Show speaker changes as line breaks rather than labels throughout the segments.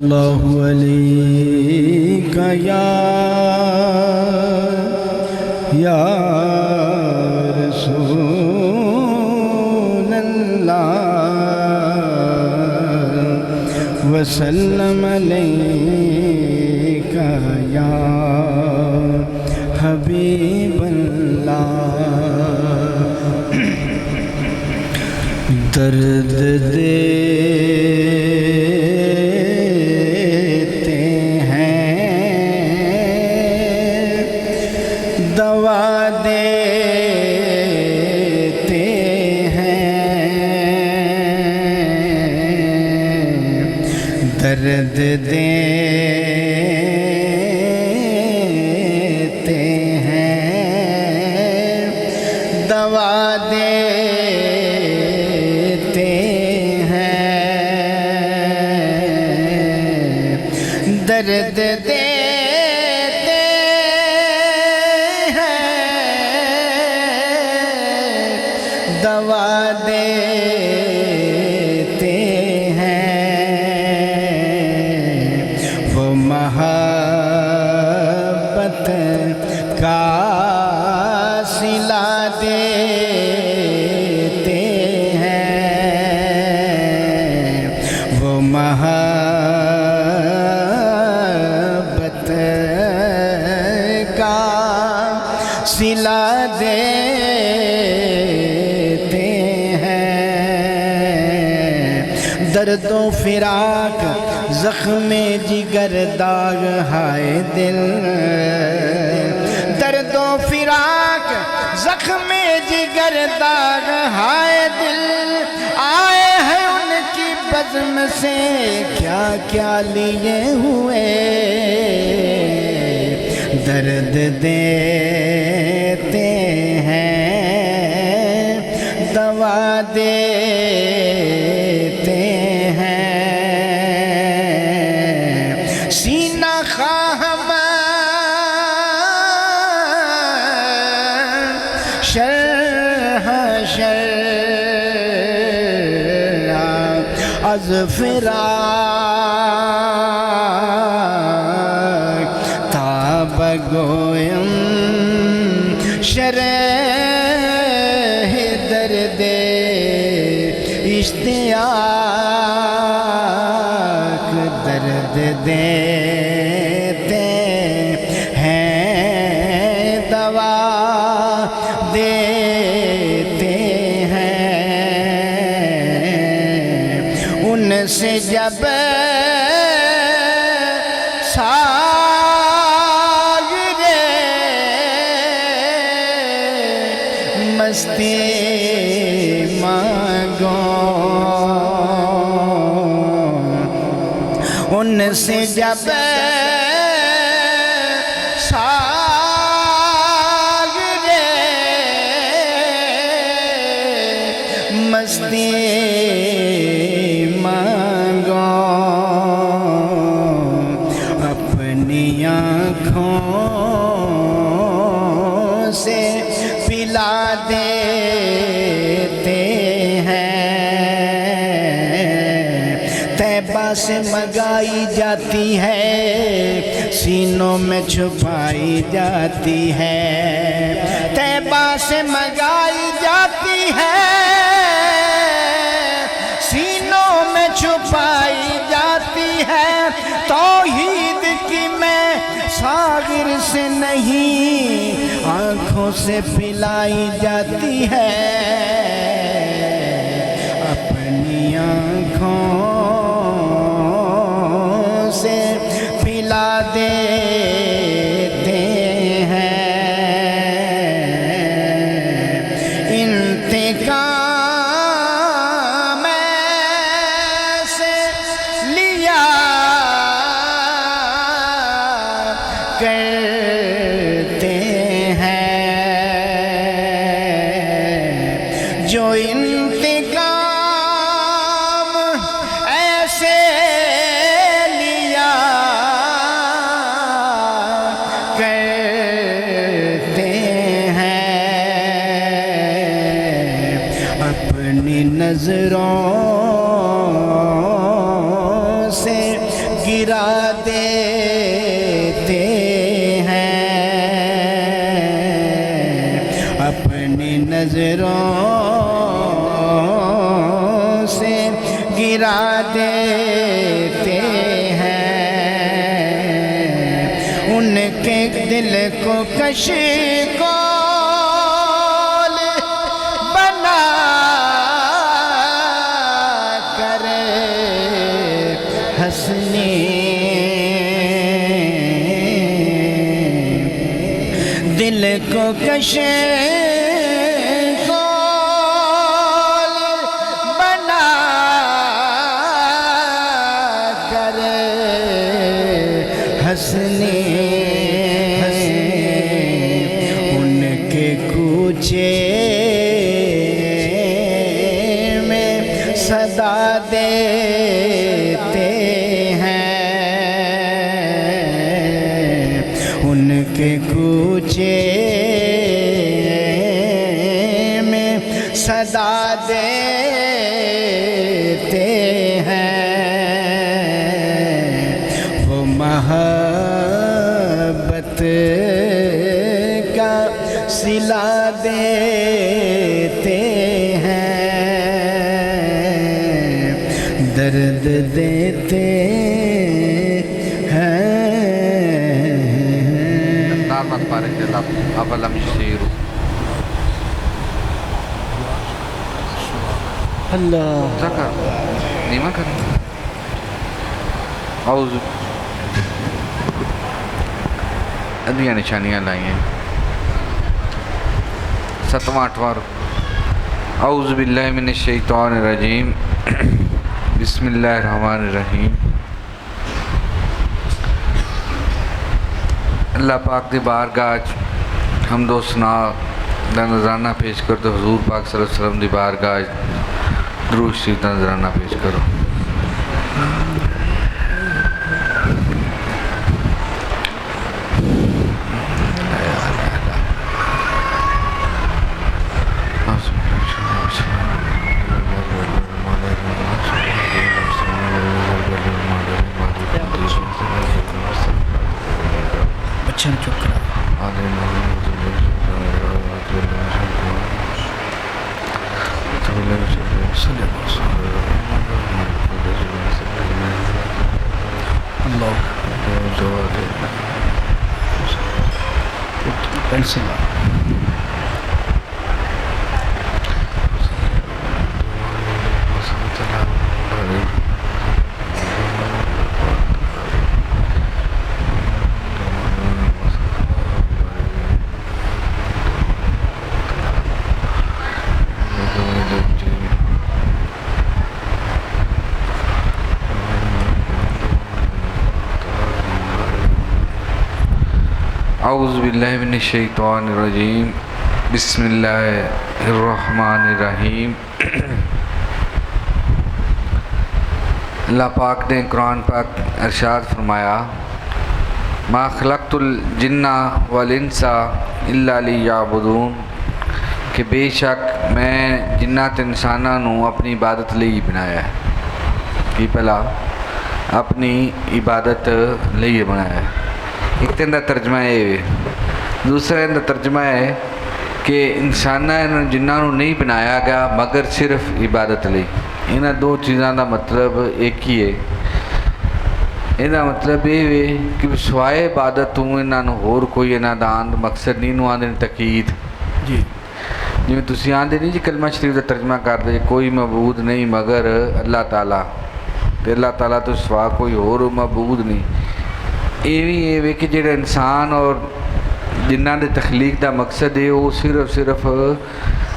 اللہ علیک یا رسول اللہ وسلم علیک یا حبیب اللہ۔ درد دیتے ہیں دوا دیتے ہیں، درد دیتے ہیں دوا دیتے ہیں، درد دیتے ہیں دوا دیتے ہیں، وہ محبت کا صلہ دیتے ہیں، وہ محبت کا صلہ دیتے ہیں، درد و فراق زخم جگر داغ ہائے دل، درد و فراق زخم جگر داغ ہائے دل، آئے ہیں ان کی بزم سے کیا کیا لیے ہوئے، درد دیتے ہیں دوا دیتے ہیں، سینہ خواہ شرح از فراق تاب گویم شرح درد اشتیاق، درد دیتے ہیں دوا دیتے ہیں، ان سے جب ساغرِ مستی مانگو، ان سے جب ساغرِ مستی مانگو، اپنی آنکھوں سے پلا دیتے ہیں، طیبہ سے منگائی جاتی ہے سینوں میں چھپائی جاتی ہے، طیبہ سے منگائی جاتی ہے سینوں میں چھپائی جاتی ہے، توحید کی میں ساغر سے نہیں آنکھوں سے پلائی جاتی ہے، اپنی آنکھوں سے پلا دیتے ہیں، انتقام ایسے لیا کرتے ہیں جو انتقام ایسے لیا کرتے ہیں، اپنی نظروں سے گرا دیتے ہیں اپنی نظروں سے گرا دیتے ہیں ان کے دل کو کشکول بنا کر حسنی دل کو کشکول بنا کر حسنی ان کے کوچے میں صدا دیتے ہیں ان کے کوچے میں صدا دیتے ہیں وہ محبت کا صلہ دیتے ہیں درد دیتے ہیں
مت پارے اولم یسیروا
اللہ
ذکر نیمہ کریں اعوذ ادھیاں نشانیاں لائی ہیں 7واں 8واں اعوذ باللہ من الشیطان الرجیم بسم اللہ الرحمن الرحیم اللہ پاک دی بارگاہ حمد و ثنا دا نذرانہ پیش کر دو حضور پاک صلی اللہ علیہ وسلم دی بارگاہ درود شریف دا نذرانہ پیش کرو
بچن چپ کرا اللہ پینسل
اعوذ باللہ من الشیطان الرجیم بسم اللہ الرحمن الرحیم اللہ پاک نے قرآن پاک ارشاد فرمایا ما خلقت الجن والانس الا لیعبدون کہ بے شک میں جنات انساناں نو اپنی عبادت لئی بنایا ہے کہ پہلا اپنی عبادت لئی بنایا ہے ایک تو اندر ترجمہ ہے دوسرا اندر ترجمہ ہے کہ انساناں جنہاں نو نہیں بنایا گیا مگر صرف عبادت لئی انہاں دو چیزاں دا مطلب ایک ہی ہے انہاں مطلب یہ ہے کہ سوائے عبادت تو انہاں نو ہور کوئی انہاں دا مقصد نہیں نو آندے تقید
جی
جی تسی آندے نہیں جی کلمہ شریف دا ترجمہ کر دے کوئی معبود نہیں مگر اللہ تعالیٰ تے اللہ تعالیٰ تو سوا کوئی اور معبود نہیں یہ کہ جڑا انسان اور جنہاں دے تخلیق دا مقصد ہے وہ صرف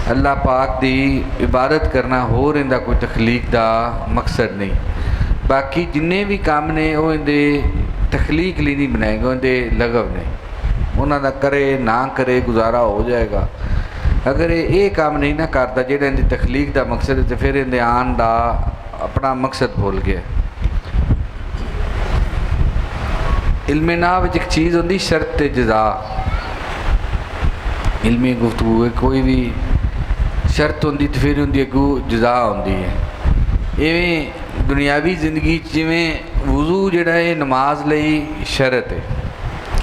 اللہ پاک دی عبادت کرنا ہو رہندا کوئی تخلیق دا مقصد نہیں باقی جننے بھی کام نے وہ اندے تخلیق لی نہیں بنائے گے اندے لغو نہیں انہاں دا کرے نہ کرے گزارا ہو جائے گا اگر یہ کام نہیں نہ کرتا جڑا اندی تخلیق دا مقصد ہے تو پھر اندے آن دا اپنا مقصد بھول گیا علم ناو ایک چیز ہوندی شرط جزا علمی گفتگو ہے کوئی بھی شرط ہوندی تو پھر ہوندی اگو جزا ہوندی ہے ایویں دنیاوی زندگی جویں وضو جڑا ہے نماز لئی شرط ہے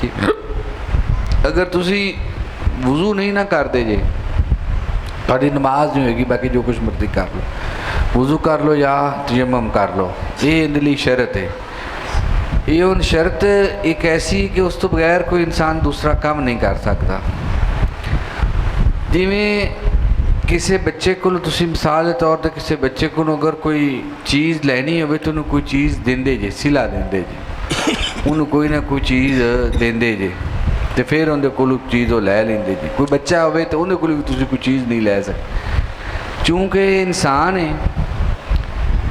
کہ اگر تسی وضو نہیں نہ کرتے جے تاری نماز نہیں ہوئے گی، باقی جو کچھ مرضی کر لو، وضو کر لو یا تیمم کر لو، یہ اندر لی شرط ہے۔ یہ ان شرط ایک ایسی کہ اس تو بغیر کوئی انسان دوسرا کام نہیں کر سکتا۔ جویں کسی بچے کو تسی مثال کے طور پر کسی بچے کو اگر کوئی چیز لینی ہوئے تو انہوں کوئی چیز دیندے جے، سلا دیندے جے، انہوں کوئی نہ کوئی چیز دیندے جے تو پھر اندر کو چیز وہ لے لیندے جی۔ کوئی بچہ ہوئے تو اندر کو بھی تسی کوئی چیز نہیں لے سکتے، چونکہ انسان ہے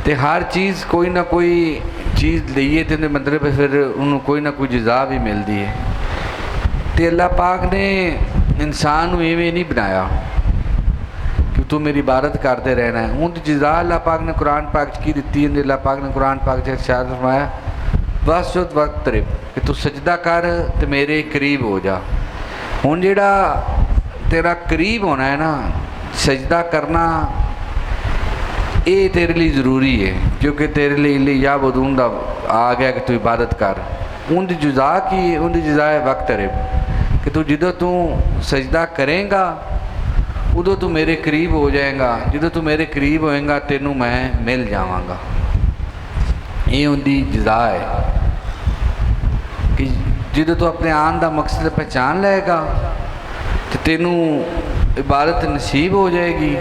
تو ہر چیز کوئی نہ کوئی چیز لئیے تو مطلب پھر انہوں کوئی نہ کوئی جزا بھی ملتی ہے۔ تو اللہ پاک نے انسان کو ایویں نہیں بنایا کہ تو میری عبادت کرتے رہنا ہے، ان کی جزا اللہ پاک نے قرآن پاک کی دیتی ہے۔ اللہ پاک نے قرآن پاک سے ارشاد فرمایا وَاسْجُدْ وَاقْتَرِب کہ تو سجدہ کر تو میرے قریب ہو جا۔ ہن جڑا تیرا قریب ہونا ہے نا، سجدہ کرنا یہ تیرے لیے ضروری ہے، کیونکہ تیرے لیے یا بدون دا آ گیا کہ تو عبادت کر۔ ان دی جزا کی، ان دی جزا ہے وَاقْتَرِب کہ تو جدو تو سجدہ کریں گا ادو تو میرے قریب ہو جائے گا، جدو تو میرے قریب ہوئیں گا تینوں میں مل جاواں گا۔ یہ ان دی جزا ہے کہ جدو تو اپنے آن دا مقصد پہچان لے گا تو تینوں عبادت نصیب ہو جائے گی،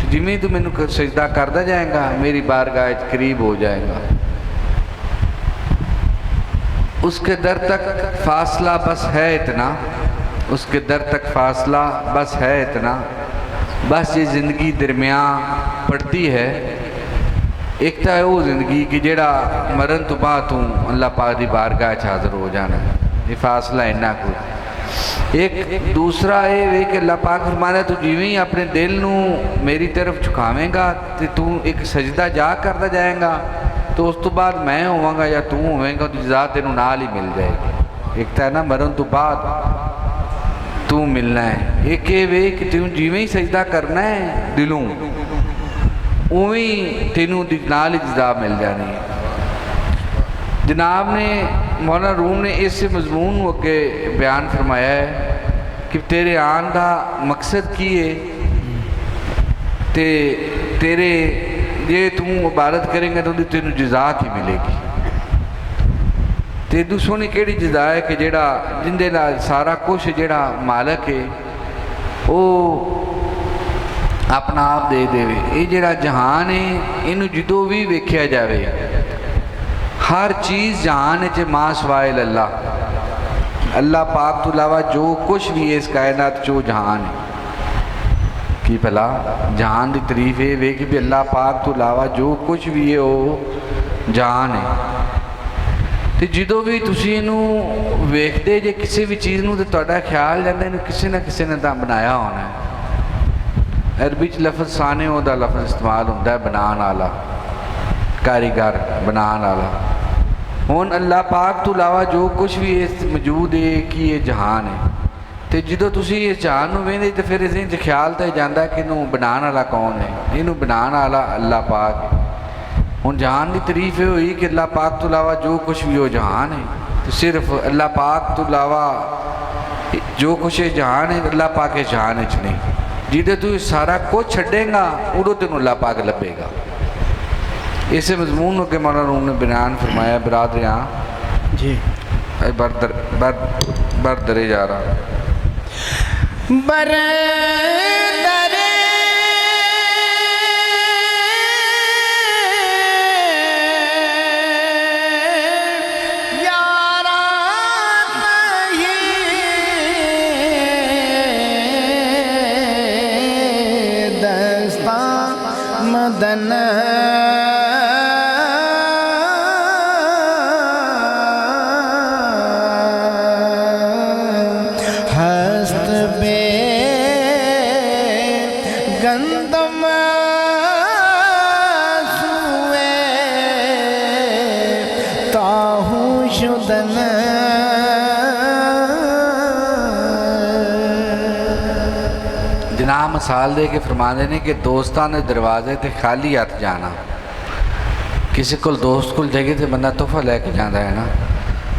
تو جمیں تو مینوں سجدہ کرتا جائے گا میری بارگاہ قریب ہو جائے گا۔ اس کے در تک فاصلہ بس ہے اتنا، اس کے در تک فاصلہ بس ہے اتنا، بس یہ زندگی درمیان پڑتی ہے۔ ایک تا ہے وہ زندگی کہ جڑا مرن تو بعد ہوں اللہ پاک دی بارگاہ حاضر ہو جانا، یہ فاصلہ اتنا کوئی۔ ایک دوسرا ہے کہ اللہ پاک فرمانا تو جیویں ہی اپنے دل نو میری طرف جھکاویں گا تو ایک سجدہ جا کرتا جائیں گا تو اس تو بعد میں ہوں گا یا تو ہوئیں گا تو جزا تینوں نال ہی مل جائے گی۔ ایک تا ہے نا مرن تو بعد تو ملنا ہے، ایک یہ کہ تینوں جیویں ہی سجدہ کرنا ہے دلوں اوہیں تینوں نال جزا مل جانی ہے۔ جناب نے مولانا روم نے اس مضمون کو کے بیان فرمایا ہے کہ تیرے آن دا مقصد کی ہے تے تیرے یہ تم عبادت کریں گے تو تینوں جزا کی ملے گی۔ تے دوسروں نے کیڑی جزا ہے کہ جڑا جن دے نال سارا کچھ جڑا مالک ہے وہ اپنا آپ دے دے وے۔ یہ جڑا جہان ہے انہوں جدو بھی ویکھیا جاوے، ہر چیز جہان ہے چے ما سوائے اللہ، اللہ پاک تو علاوہ جو کچھ بھی ہے اس کائنات جو جہان ہے کی بھلا جہان دی تعریف ہے وے کہ بھی اللہ پاک تو علاوہ جو کچھ بھی ہے وہ جہان ہے۔ تو جدو بھی تسی انہوں ویکھتے جے کسی بھی چیز نوں تو تہاڈا خیال جاندے انہوں کسی نہ کسی نے تاں بنایا ہونا ہے۔ عربی چ لفظ صانع دا لفظ استعمال ہوتا ہے بنان والا، کاریگر بنان والا۔ ہن اللہ پاک تو علاوہ جو کچھ بھی موجود ہے کہ یہ جہان ہے، تو جدو تسی اس جہان نوں ویندے تو پھر اس وچ خیال تے جاندا ہے کہ انہوں بنان والا کون ہے، انہوں بنان والا اللہ پاک ہے۔ ہن جہان دی تعریف یہ ہوئی کہ اللہ پاک تو علاوہ جو کچھ بھی وہ جہان ہے، تو صرف اللہ پاک تو علاوہ جو کچھ ہے جہان ہے اللہ پاک ہے جہان وچ نہیں۔ جدے تو سارا کچھ چھڑیں گا ادو تینوں اللہ پاک لبے گا۔ اسے مضمون کے مولانا روم نے بیان فرمایا برادریاں
جی
بردرے جا رہا
بردرے مدن ہست بے گندم سوئے تاہوں شدن
جناب مثال دے کے فرمانے نے کہ دوستان دروازے تے خالی ہاتھ جانا ਕਿਸੇ ਕੋਲ ਦੋਸਤ ਕੋਲ ਜਾਈਏ ਤੇ ਬੰਦਾ ਤੋਹਫਾ ਲੈ ਕੇ ਜਾਂਦਾ ਹੈ ਨਾ।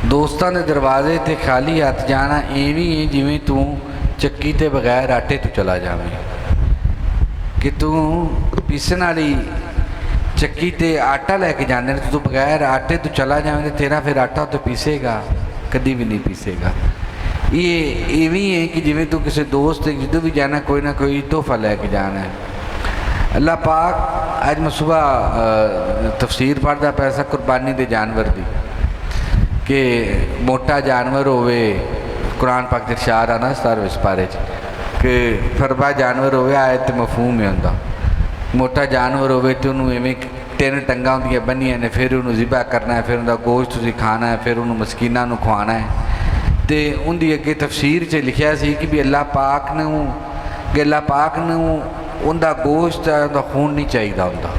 ਦੋਸਤਾਂ ਦੇ ਦਰਵਾਜ਼ੇ ਤੇ ਖਾਲੀ ਹੱਥ ਜਾਣਾ ਇਵੇਂ ਹੀ ਜਿਵੇਂ ਤੂੰ ਚੱਕੀ ਤੇ ਬਗੈਰ ਆਟੇ ਤੋਂ ਚਲਾ ਜਾਵੇਂ, ਕਿ ਤੂੰ ਪੀਸਣ ਵਾਲੀ ਚੱਕੀ ਤੇ ਆਟਾ ਲੈ ਕੇ ਜਾਂਦੇ ਨੇ, ਤੂੰ ਬਗੈਰ ਆਟੇ ਤੋਂ ਚਲਾ ਜਾਵੇਂ ਤੇ ਤੇਰਾ ਫਿਰ ਆਟਾ ਉੱਤੇ ਪੀਸੇਗਾ, ਕਦੀ ਵੀ ਨਹੀਂ ਪੀਸੇਗਾ। ਇਹ ਇਵੇਂ ਹੈ ਕਿ ਜਿਵੇਂ ਤੂੰ ਕਿਸੇ ਦੋਸਤ ਜਦੋਂ ਵੀ ਜਾਣਾ ਕੋਈ ਨਾ ਕੋਈ ਤੋਹਫਾ ਲੈ ਕੇ ਜਾਣਾ ਹੈ। اللہ پاک آج میں صبح تفسیر پڑھتا پیسا قربانی دے جانور دی کہ موٹا جانور ہوئے، قرآن پاک دے ارشاد آنا 17ویں پارے کہ فربا جانور ہوئے آئے تو مفہوم ہی ہوندا، موٹا جانور ہوئے تو انہوں ایویں 3 ٹنگاں ہوندیاں بنیاں نے، پھر انہوں ذبح کرنا ہے، پھر انہوں گوشت تسی کھانا ہے، پھر انہوں مسکیناں نوں کھوانا ہے۔ تے ان دی اگے تفسیر چ لکھیا سی کہ بھی اللہ پاک نوں ان دا گوشت ان دا خون نہیں چاہیے ہوندا،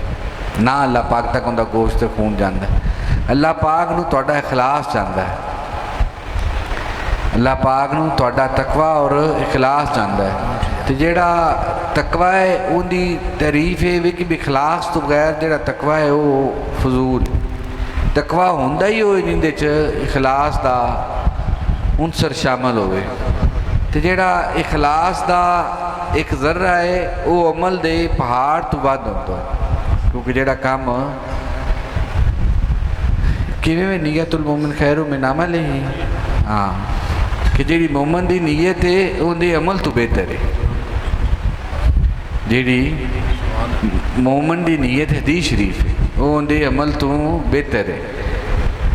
نہ اللہ پاک تک ان دا گوشت تے خون جاندا ہے۔ اللہ پاک نوں تہاڈا اخلاص چاہندا ہے، اللہ پاک نوں تہاڈا تقوی اور اخلاص چاہندا ہے۔ تے جیڑا تقوی ہے ان دی تعریف ہے کہ اخلاص تو بغیر جیڑا تقوی ہے وہ فضول، تقوی ہوندا ہی ہوئے جن دے چ اخلاص دا عنصر شامل ہوئے۔ تے جیڑا اخلاص دا ایک ذرہ ہے وہ عمل دے پہاڑ تو بعد ہوتا ہے، کیونکہ جیڑا کام کیویں میں نیت المومن خیر من عمل ہی، ہاں کہ جیڑی مومن دی نیت ہے ان دے عمل تو بہتر ہے، جیڑی مومن دی نیت حدیث شریف ہے وہ ان دے عمل تو بہتر ہے۔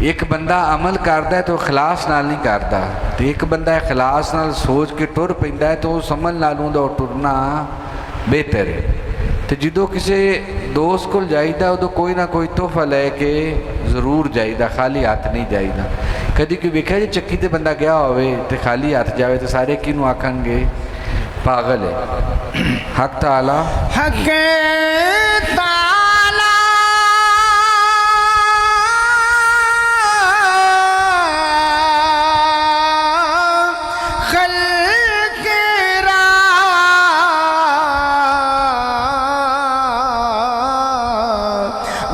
ایک بندہ عمل کرتا ہے تو اخلاص نال نہیں کرتا، تو ایک بندہ اخلاص نال سوچ کے ٹر پیندا ہے تو اس عمل نالوں دا ٹرنا بہتر ہے۔ تو جدوں کسی دوست کول جائیدا ادو کوئی نہ کوئی تحفہ لے کے ضرور جائیدا، خالی ہاتھ نہیں جائیدا۔ کدی کوئی ویکھیا جی چکی تے بندہ گیا ہوئے تے خالی ہاتھ جاوے تو سارے کینوں آکھن گے پاگل ہے۔ حق تعالی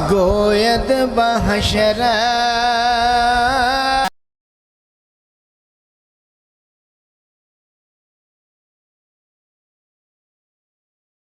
گوید بحشر